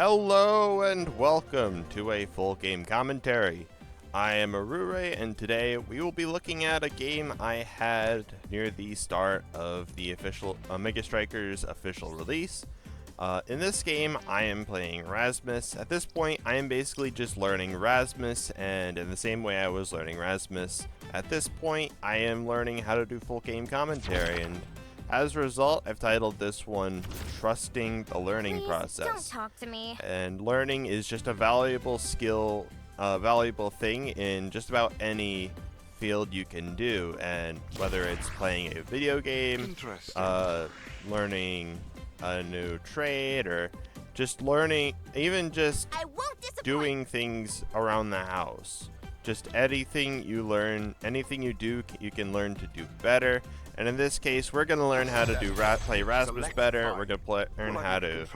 Hello and welcome to a full game commentary. I am Aru're, and today we will be looking at a game I had near the start of the official Mega Strikers official release. In this game, I am playing Rasmus. At this point, I am basically just learning Rasmus, and in the same way I was learning Rasmus, at this point, I am learning how to do full game commentary, and as a result, I've titled this one Trusting the Learning Process. Don't talk to me. And learning is just a valuable skill, valuable thing in just about any field you can do, and whether it's playing a video game, learning a new trade, or just learning, even just doing things around the house. Just anything you learn, anything you do, you can learn to do better. And in this case, we're going to learn how to do play Rasmus better. We're going to learn how to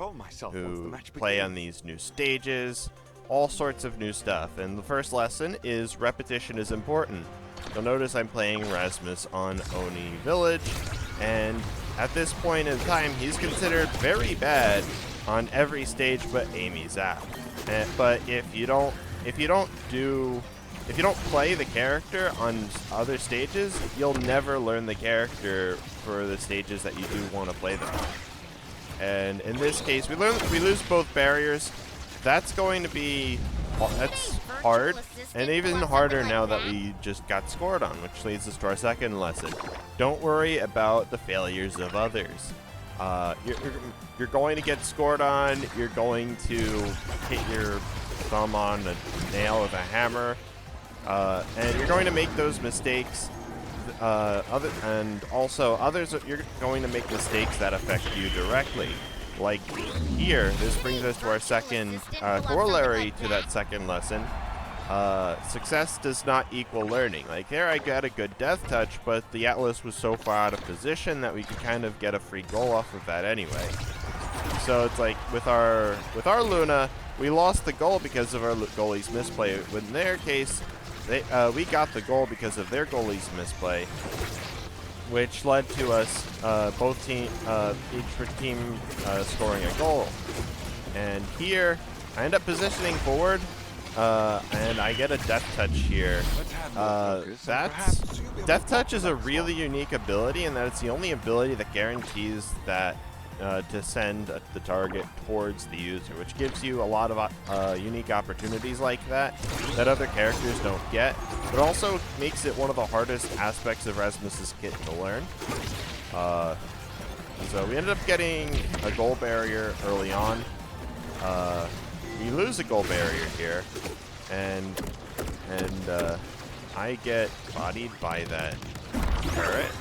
play on these new stages, all sorts of new stuff. And the first lesson is repetition is important. You'll notice I'm playing Rasmus on Oni Village, and at this point in time, he's considered very bad on every stage but Amy Zap. But if you don't play the character on other stages, you'll never learn the character for the stages that you do want to play them on. And in this case, we lose both barriers. That's hard, and even harder now that we just got scored on, which leads us to our second lesson. Don't worry about the failures of others. You're going to get scored on. You're going to hit your thumb on a nail with a hammer. And you're going to make those mistakes, you're going to make mistakes that affect you directly. Like here, this brings us to our second corollary to that second lesson. Success does not equal learning. Like there, I got a good death touch, but the Atlas was so far out of position that we could kind of get a free goal off of that anyway. So it's like with our Luna, we lost the goal because of our goalie's misplay. In their case, we got the goal because of their goalie's misplay, which led to us each team scoring a goal. And here, I end up positioning forward, and I get a death touch here. Death touch is a really unique ability, in that it's the only ability that guarantees that to send the target towards the user, which gives you a lot of unique opportunities like that other characters don't get, but also makes it one of the hardest aspects of Rasmus's kit to learn. So we ended up getting a goal barrier early on. We lose a goal barrier here, and I get bodied by that turret.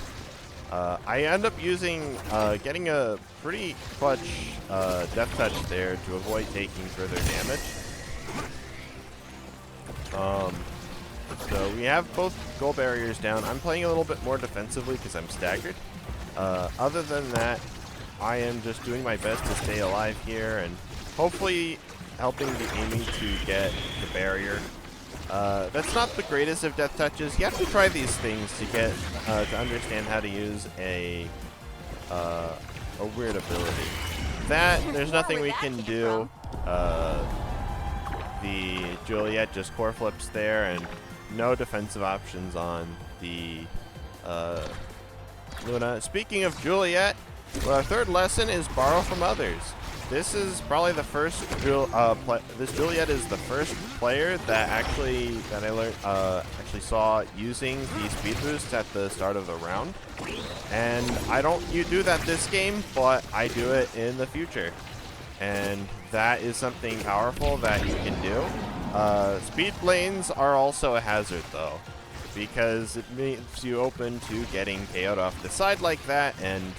I end up getting a pretty clutch death touch there to avoid taking further damage. So we have both goal barriers down. I'm playing a little bit more defensively because I'm staggered. Other than that, I am just doing my best to stay alive here and hopefully helping the Amy to get the barrier. That's not the greatest of death touches. You have to try these things to get to understand how to use a weird ability. There's nothing we can do. The Juliet just core flips there, and no defensive options on the Luna. Speaking of Juliet, our third lesson is borrow from others. This is probably the first this Juliet is the first player that I learned actually saw using the speed boost at the start of the round, and you do that this game, but I do it in the future, and that is something powerful that you can do. Speed lanes are also a hazard though, because it leaves you open to getting KO'd off the side like that, and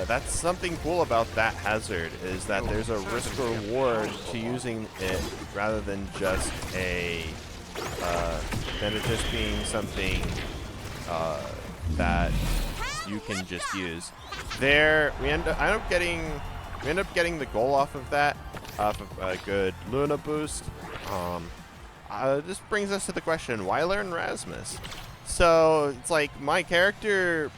that's something cool about that hazard, is that there's a risk reward to using it rather than just just being something that you can just use. There, we end up getting the goal off of that, off of a good Luna boost. This brings us to the question: why learn Rasmus? So it's like my character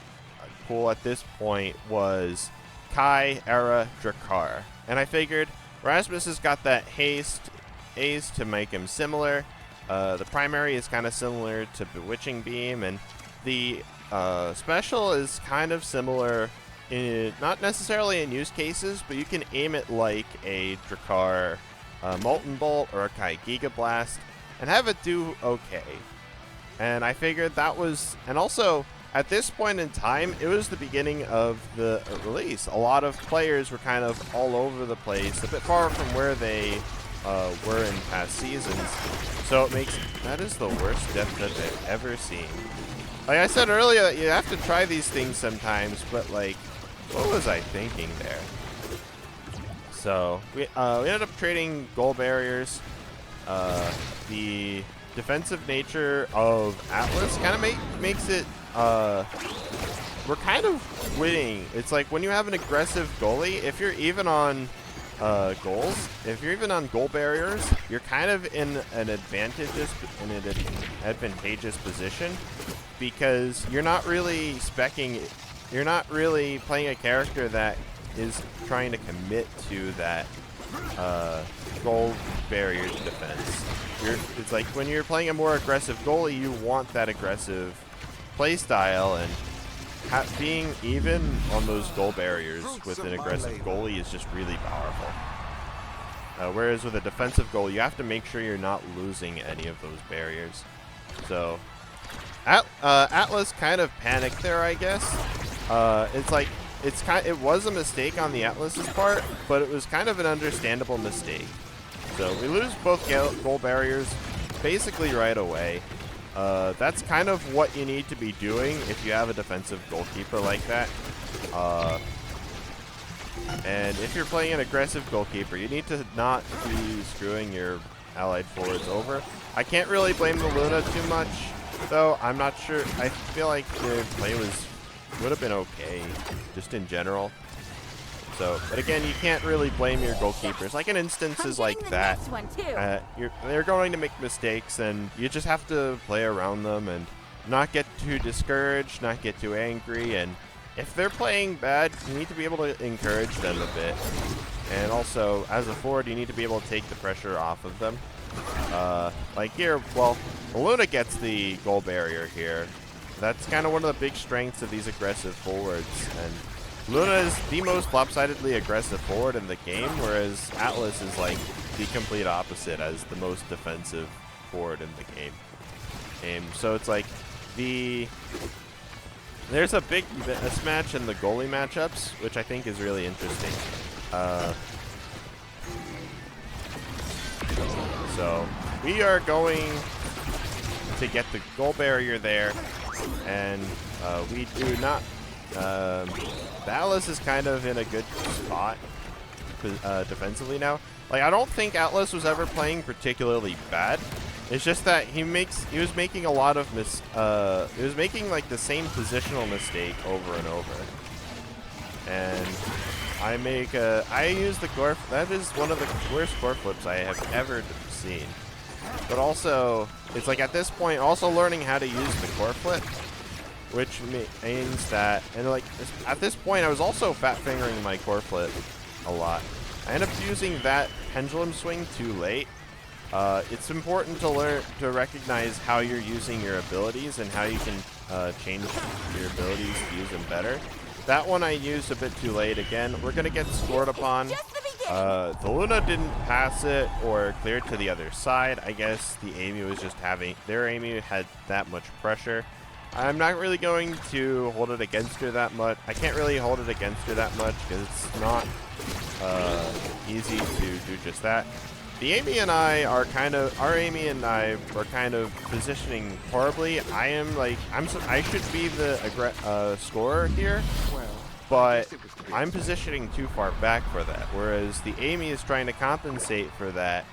pool at this point was Kai, Era, Drakkar, and I figured Rasmus has got that haste ace to make him similar. The primary is kind of similar to Bewitching Beam, and the special is kind of similar, not necessarily in use cases, but you can aim it like a Drakkar Molten Bolt or a Kai Giga Blast and have it do okay. And I figured that was, and also at this point in time, it was the beginning of the release. A lot of players were kind of all over the place, a bit far from where they were in past seasons. So it makes, that is the worst death that I've ever seen. Like I said earlier, you have to try these things sometimes, but like, what was I thinking there? So we ended up trading goal barriers. The defensive nature of Atlas kind of makes it, we're kind of winning. It's like when you have an aggressive goalie, if you're even on goals, if you're even on goal barriers, you're kind of in an advantageous position, because you're not really you're not really playing a character that is trying to commit to that goal barrier defense. It's like when you're playing a more aggressive goalie, you want that aggressive play style, and being even on those goal barriers with an aggressive goalie is just really powerful. Whereas with a defensive goal, you have to make sure you're not losing any of those barriers. So Atlas kind of panicked there, I guess. It's like it was a mistake on the Atlas's part, but it was kind of an understandable mistake. So we lose both goal barriers basically right away. That's kind of what you need to be doing if you have a defensive goalkeeper like that. And if you're playing an aggressive goalkeeper, you need to not be screwing your allied forwards over. I can't really blame the Luna too much, though. I'm not sure. I feel like the play would have been okay, just in general. So, but again, you can't really blame your goalkeepers. Like in instances like that, they're going to make mistakes, and you just have to play around them and not get too discouraged, not get too angry. And if they're playing bad, you need to be able to encourage them a bit. And also, as a forward, you need to be able to take the pressure off of them. Like here, well, Luna gets the goal barrier here. That's kind of one of the big strengths of these aggressive forwards. And Luna is the most lopsidedly aggressive forward in the game, whereas Atlas is like the complete opposite as the most defensive forward in the game. So it's like there's a big mismatch in the goalie matchups, which I think is really interesting. So we are going to get the goal barrier there, and we do not. Atlas is kind of in a good spot defensively now. Like, I don't think Atlas was ever playing particularly bad. It's just that he was making a lot of he was making like the same positional mistake over and over. And I use the core. That is one of the worst core flips I have ever seen. But also, it's like at this point, also learning how to use the core flip, which means that, and like at this point, I was also fat fingering my core flip a lot. I ended up using that pendulum swing too late. It's important to learn to recognize how you're using your abilities and how you can change your abilities to use them better. That one I used a bit too late. Again, we're gonna get scored upon. The Luna didn't pass it or clear it to the other side. I guess the Amy was just their Amy had that much pressure. I'm not really going to hold it against her that much. I can't really hold it against her that much because it's not easy to do just that. The Amy and I are our Amy and I are kind of positioning horribly. I should be the scorer here, but I'm positioning too far back for that. Whereas the Amy is trying to compensate for that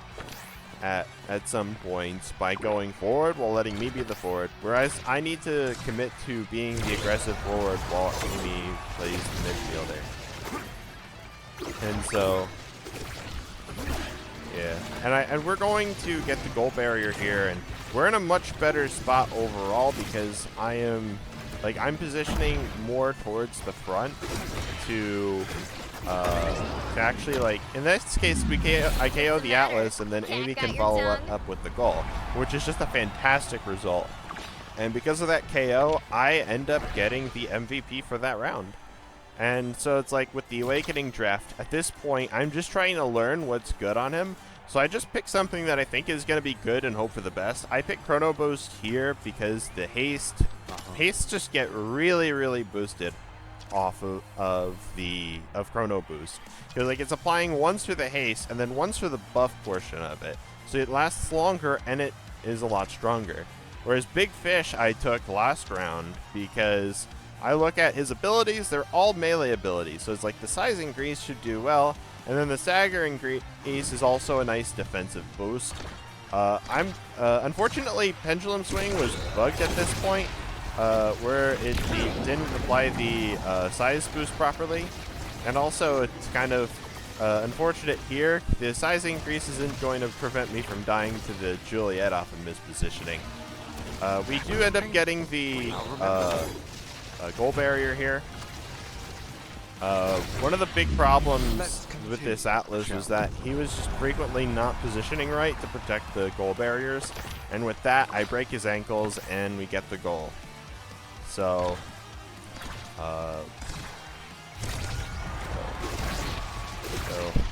at some points by going forward while letting me be the forward. Whereas I need to commit to being the aggressive forward while Amy plays the midfielder. And so, yeah, and we're going to get the goal barrier here, and we're in a much better spot overall because I'm positioning more towards the front to to actually, like, in this case, I KO the Atlas, and then Amy can follow up with the goal, which is just a fantastic result. And because of that KO, I end up getting the MVP for that round. And so it's like with the Awakening draft, at this point, I'm just trying to learn what's good on him. So I just pick something that I think is going to be good and hope for the best. I pick Chrono Boost here because the hastes just get really, really boosted off of Chrono Boost. Because like it's applying once for the haste and then once for the buff portion of it. So it lasts longer and it is a lot stronger. Whereas Big Fish I took last round because I look at his abilities, they're all melee abilities. So it's like the Size Increase should do well. And then the Stagger Increase is also a nice defensive boost. Unfortunately, Pendulum Swing was bugged at this point, where it didn't apply the size boost properly. And also, it's kind of unfortunate here. The size increase isn't going to prevent me from dying to the Juliet off of mispositioning. We do end up getting the goal barrier here. One of the big problems with this Atlas was that he was just frequently not positioning right to protect the goal barriers, and with that I break his ankles and we get the goal. So I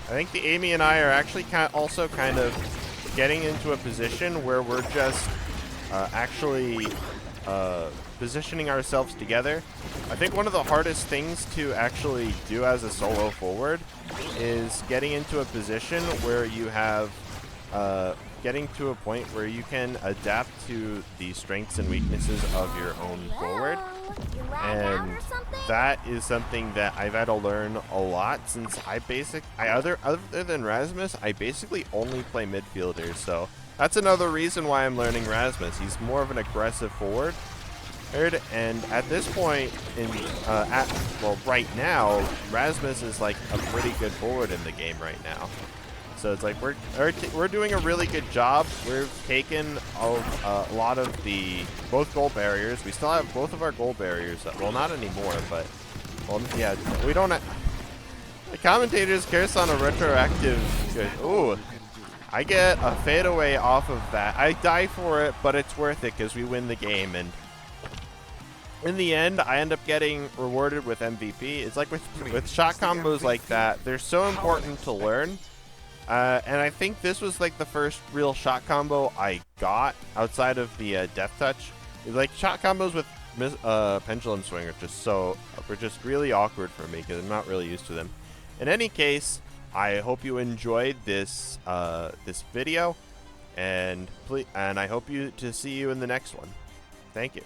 think the Amy and I are actually also kind of getting into a position where we're just actually positioning ourselves together. I think one of the hardest things to actually do as a solo forward is getting into a position where you have getting to a point where you can adapt to the strengths and weaknesses of your own forward. And that is something that I've had to learn a lot since other than Rasmus, I basically only play midfielders. So that's another reason why I'm learning Rasmus. He's more of an aggressive forward. And at this point, right now, Rasmus is like a pretty good forward in the game right now. So it's like we're doing a really good job. We've taken a lot of both goal barriers. We still have both of our goal barriers. Well, not anymore, but well, yeah, we don't. The commentators curse on a retroactive. Ooh. I get a fadeaway off of that. I die for it, but it's worth it because we win the game. And in the end, I end up getting rewarded with MVP. It's like with shot combos like that, they're so important to learn. And I think this was like the first real shot combo I got outside of the Death Touch. Like shot combos with Pendulum Swing were just really awkward for me because I'm not really used to them. In any case, I hope you enjoyed this this video, and I hope to see you in the next one. Thank you.